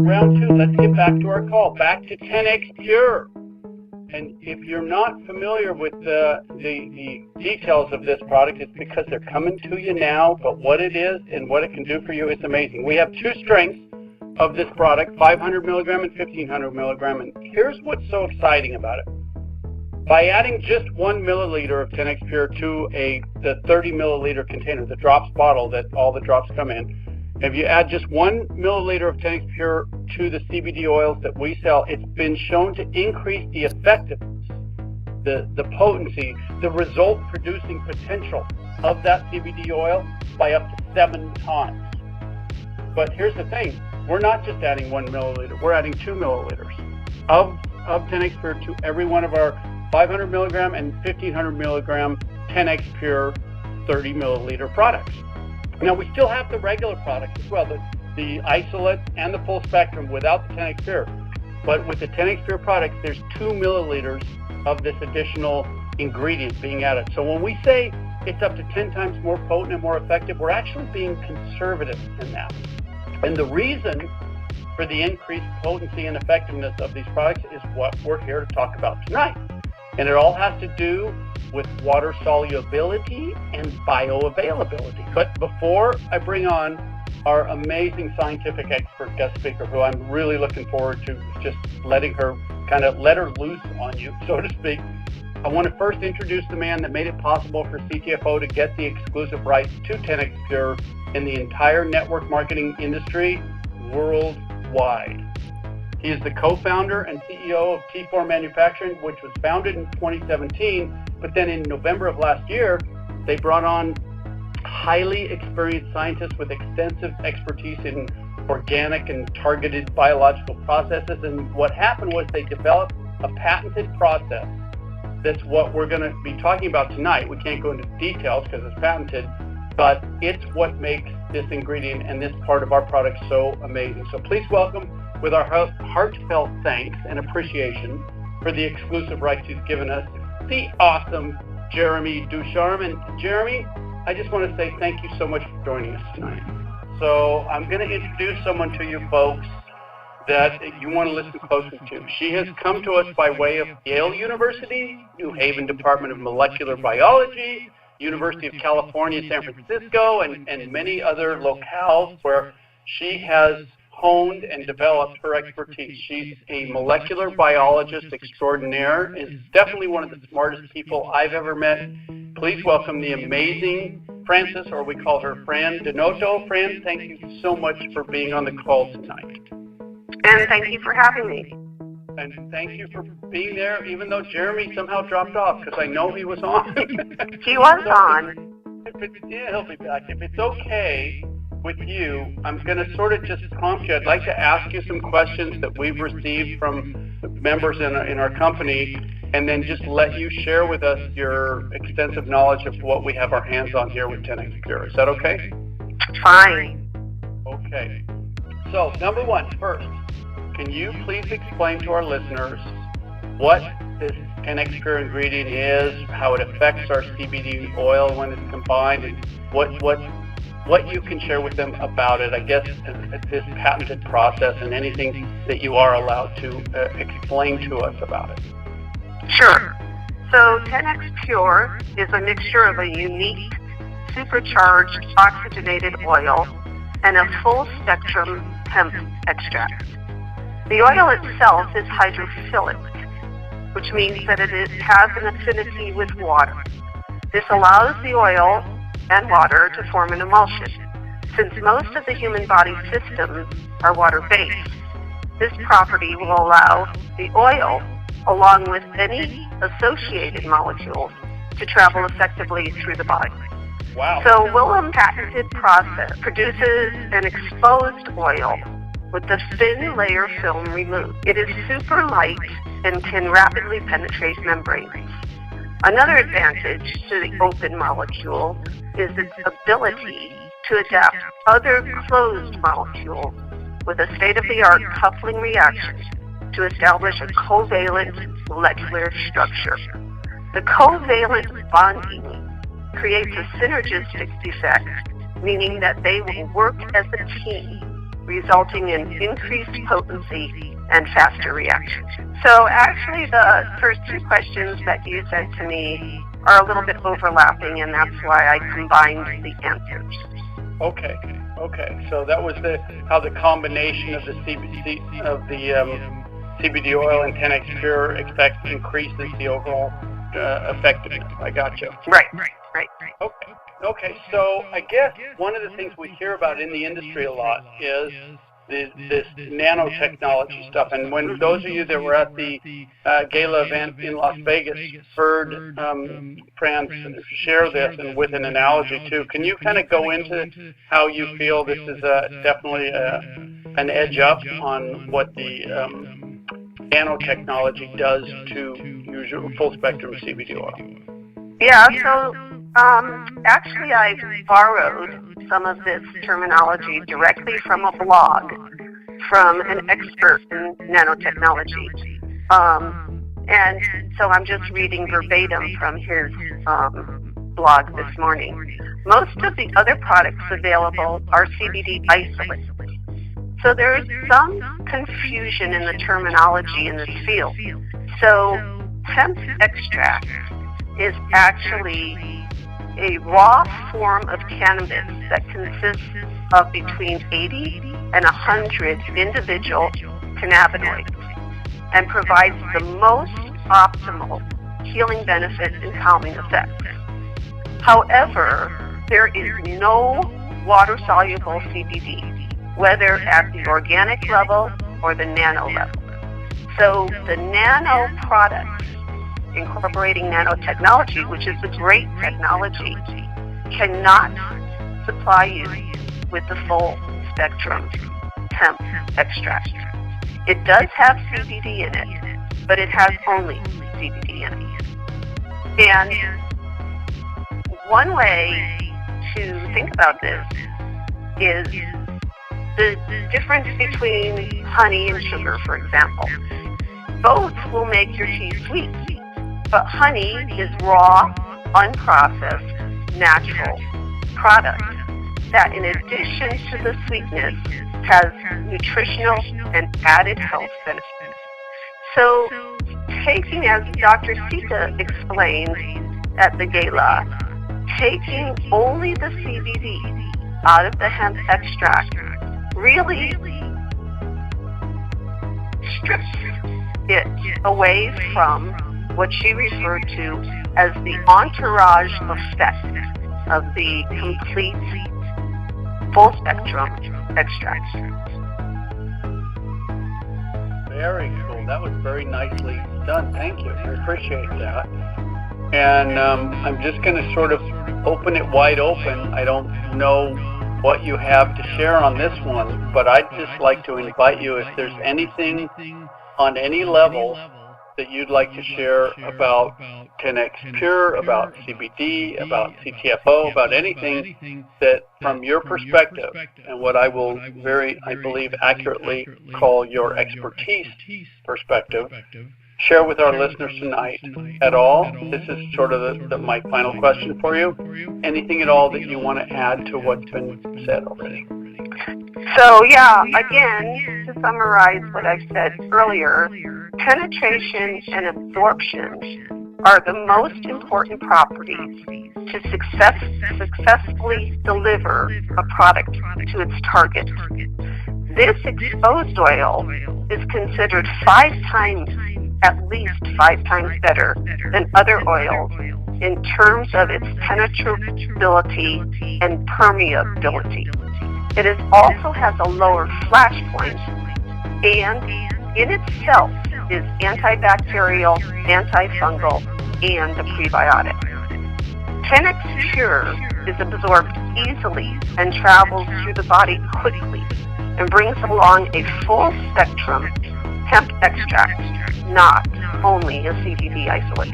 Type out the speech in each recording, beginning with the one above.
round two. Let's get back to our call. Back to 10X Pure. And if you're not familiar with the details of this product, it's because they're coming to you now. But what it is and what it can do for you is amazing. We have two strengths of this product, 500 milligram and 1500 milligram. And here's what's so exciting about it. By adding just 1 milliliter of 10X Pure to the 30 milliliter container, the drops bottle that all the drops come in, if you add just 1 milliliter of 10X Pure to the CBD oils that we sell, it's been shown to increase the effectiveness, the potency, the result-producing potential of that CBD oil by up to 7 times. But here's the thing. We're not just adding 1 milliliter. We're adding 2 milliliters of 10X Pure to every one of our 500 milligram and 1500 milligram 10X Pure 30 milliliter products. Now, we still have the regular products as well, the isolate and the full spectrum without the 10X Pure. But with the 10X Pure products, there's 2 milliliters of this additional ingredient being added. So when we say it's up to 10 times more potent and more effective, we're actually being conservative in that. And the reason for the increased potency and effectiveness of these products is what we're here to talk about tonight. And it all has to do with water solubility and bioavailability. But before I bring on our amazing scientific expert guest speaker, who I'm really looking forward to just letting her let her loose on you, so to speak, I want to first introduce the man that made it possible for CTFO to get the exclusive rights to 10X Pure in the entire network marketing industry worldwide. He is the co-founder and CEO of T4 Manufacturing, which was founded in 2017, but then in November of last year, they brought on highly experienced scientists with extensive expertise in organic and targeted biological processes. And what happened was they developed a patented process. That's what we're going to be talking about tonight. We can't go into details because it's patented, but it's what makes this ingredient and this part of our product so amazing. So please welcome, with our heartfelt thanks and appreciation for the exclusive rights he's given us, the awesome Jeremy Ducharme. And Jeremy, I just want to say thank you so much for joining us tonight. So I'm going to introduce someone to you folks that you want to listen closely to. She has come to us by way of Yale University, New Haven Department of Molecular Biology, University of California, San Francisco, and many other locales where she has honed and developed her expertise. She's a molecular biologist extraordinaire, is definitely one of the smartest people I've ever met. Please welcome the amazing Frances, or we call her Fran Donato. Fran, thank you so much for being on the call tonight. And thank you for having me. And thank you for being there, even though Jeremy somehow dropped off, because I know he was on. He was on. He'll be back. If it's okay with you, I'm going to sort of just prompt you. I'd like to ask you some questions that we've received from members in our company, and then just let you share with us your extensive knowledge of what we have our hands on here with 10X Pure. Is that okay? Fine. Okay. So, number one, first, can you please explain to our listeners what this 10X Pure ingredient is, how it affects our CBD oil when it's combined, and what you can share with them about it, I guess, this patented process, and anything that you are allowed to explain to us about it. Sure. So 10X Pure is a mixture of a unique, supercharged, oxygenated oil and a full-spectrum hemp extract. The oil itself is hydrophilic, which means that it has an affinity with water. This allows the oil and water to form an emulsion. Since most of the human body systems are water-based, this property will allow the oil, along with any associated molecules, to travel effectively through the body. Wow. So Willem patented process produces an exposed oil with the thin layer film removed. It is super light and can rapidly penetrate membranes. Another advantage to the open molecule is its ability to adapt other closed molecules with a state-of-the-art coupling reaction to establish a covalent molecular structure. The covalent bonding creates a synergistic effect, meaning that they will work as a team resulting in increased potency and faster reaction. So actually the first two questions that you said to me are a little bit overlapping, and that's why I combined the answers. Okay. So that was how the combination of the CBD oil and 10X Pure increases the overall effectiveness. I got you. Right. Okay. So I guess one of the things we hear about in the industry a lot is this nanotechnology stuff. And when those of you that were at the gala event in Las Vegas heard Fran share this, and with an analogy too, can you kind of go into how you feel this is definitely an edge up on what the nanotechnology does to usual full spectrum CBD oil? Yeah, so actually I borrowed some of this terminology directly from a blog from an expert in nanotechnology. And so I'm just reading verbatim from his blog this morning. Most of the other products available are CBD isolates. So there is some confusion in the terminology in this field. So hemp extract is actually a raw form of cannabis that consists of between 80 and 100 individual cannabinoids and provides the most optimal healing benefits and calming effects. However, there is no water-soluble CBD, whether at the organic level or the nano level. So the nano products incorporating nanotechnology, which is a great technology, cannot supply you with the full spectrum hemp extract. It does have CBD in it, but it has only CBD in it. And one way to think about this is the difference between honey and sugar, for example. Both will make your tea sweet. But honey is raw, unprocessed, natural product that, in addition to the sweetness, has nutritional and added health benefits. So, taking, as Dr. Sika explained at the gala, taking only the CBD out of the hemp extract really strips it away from what she referred to as the entourage effect of the complete full spectrum extract. Very cool. That was very nicely done. Thank you. I appreciate that. And I'm just going to sort of open it wide open. I don't know what you have to share on this one, but I'd just like to invite you, if there's anything on any level that you'd like to share about 10X Pure, about CBD, about CTFO, about anything that from your perspective and what I will I believe accurately call your expertise perspective, share with our listeners tonight at all. This is sort of my final question for you. Anything at all that you want to add to what's been said already? So yeah, again, to summarize what I said earlier, penetration and absorption are the most important properties to successfully deliver a product to its target. This exposed oil is considered at least five times better than other oils in terms of its penetrability and permeability. It also has a lower flash point and in itself is antibacterial, antifungal, and a prebiotic. 10X Pure is absorbed easily and travels through the body quickly and brings along a full spectrum hemp extract, not only a CBD isolate.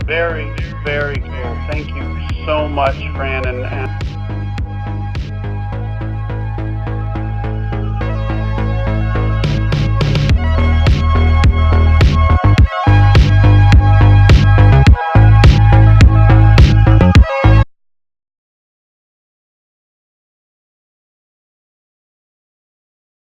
Very, very cool. Thank you so much, Fran. And